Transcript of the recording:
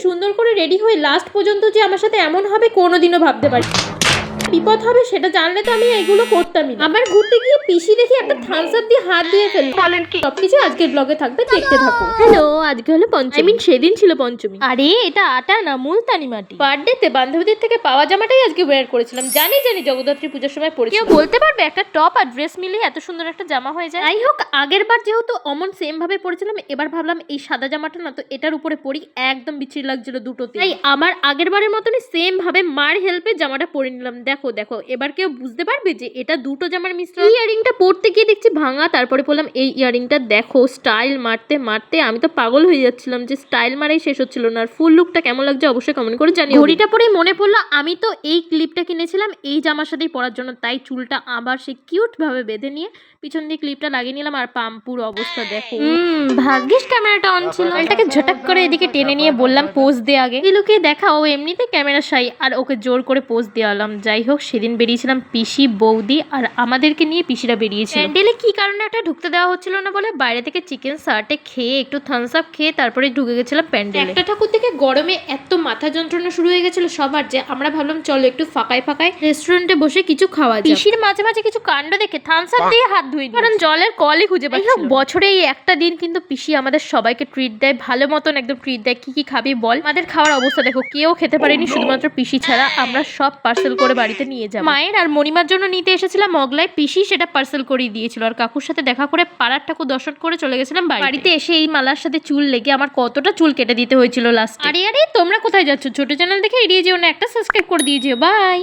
সুন্দর করে রেডি হয়ে লাস্ট পর্যন্ত যে আমার সাথে এমন হবে কোনোদিনও ভাবতে পারি। বিপদ হবে সেটা জানলে তো আমি এগুলো করতামই না। আবার ঘুরতে গিয়ে পিসি দেখি একটা থামস আপ দিয়ে হাত দিয়ে ফেলল। বলেন কি? সবকিছু আজকের ব্লগে থাকবে, দেখতে থাকো। হ্যালো, আজকে হলো পঞ্চমী, সেদিন ছিল পঞ্চমী। আরে এটা আটা না, মুলতানি মাটি। বার্থডেতে বান্ধবীদের থেকে পাওয়া জামাটাই আজকে ওয়্যার করেছিলাম। জানি জগদ্ধাত্রী পুজোর সময় পরেছি। কেউ বলতে পারবে একটা টপ আর ড্রেস মিলিয়ে এত সুন্দর একটা জামা হয়ে যায়? যাই হোক, আগের বার যেহেতু অমন সেম ভাবে পরেছিলাম, এবার ভাবলাম এই সাদা জামাটা না তো এটার উপরে পরি, একদম বিচ্ছিরি লাগছিল দুটোতে। তাই আমার আগের বারের মতনই সেম ভাবে মার হেল্পে জামাটা পরে নিলাম। দেখো দেখো, এবার কেউ বুঝতে পারবে যে এটা দুটো জামার মিশ্রণ? ইয়ারিংটা পরতে গিয়ে দেখছি ভাঙা, তারপরে বললাম এই ইয়ারিংটা দেখো, স্টাইল মারতে মারতে আমি তো পাগল হয়ে যাচ্ছিলাম, যে স্টাইল মারাই শেষ হচ্ছিল না। আর ফুল লুকটা কেমন লাগছে অবশ্যই কমেন্ট করে জানিও। ঘড়িটা পরেই মনে পড়লো আমি তো এই ক্লিপটা কিনেছিলাম এই জামার সাথেই পরার জন্য, তাই চুলটা আবার সে কিউট ভাবে বেঁধে নিয়ে পিছন দিয়ে ক্লিপটা লাগিয়ে নিলাম। আর পাম্পুর অবস্থা দেখো। ভাগ্যিস ক্যামেরাটা অন ছিল। এটাকে ঝটাক করে এদিকে টেনে নিয়ে বললাম পোজ দে আগে। দিলুকে দেখা, ও এমনিতে ক্যামেরা শাই, আর ওকে জোর করে পোজ দেওয়ালাম। যাই হোক, সেদিন বেরিয়েছিলাম পিসি, বৌদি আর আমাদেরকে নিয়ে পিসিরা বেরিয়েছিল। প্যান্ডেলে কি কারণে একটা ঢুকতে দেওয়া হচ্ছিল না বলে বাইরে থেকে চিকেন সার্টে খেয়ে একটু থামস আপ খেয়ে তারপরে ঢুকে গেছিলাম প্যান্ডেলে। একটা ঠাকুর থেকে গরমে এত মাথা যন্ত্রণা শুরু হয়ে গেছিল সবার, যে আমরা ভাবলাম চলো একটু ফাঁকায় ফাঁকায় রেস্টুরেন্টে বসে কিছু খাওয়া যায়। পিসির মাঝে মাঝে কিছু কাণ্ড দেখে থামস আপ দিয়ে হাত ধুই, কারণ জলের কলই খুঁজে পাচ্ছি না। বছরে এই একটা দিন কিন্তু পিসি আমাদের সবাইকে ট্রিট দেয়, ভালো মতন একদম ট্রিট দেয়। কি কি খাবি বল? আমাদের খাওয়ার অবস্থা দেখো, কেউ খেতে পারেনি, শুধুমাত্র পিসি ছাড়া। আমরা সব পার্সেল করে বাড়িতে নিয়ে যাব। মায়ের আর মণিমার জন্য নিতে এসেছিলাম মগলাই, পিসি সেটা পার্সেল করে দিয়েছিল। আর কাকুর সাথে দেখা করে পাড়ার ঠাকুর দর্শন করে চলে গেছিলাম বাড়িতে। এসে এই মালার সাথে চুল লেগে আমার কতটা চুল কেটে দিতে হয়েছিল লাস্ট। আরে আরে, তোমরা কোথায় যাচ্ছ? ছোট চ্যানেল দেখে এড়িয়ে যেও না, একটা সাবস্ক্রাইব করে দিয়ে যেও। বাই।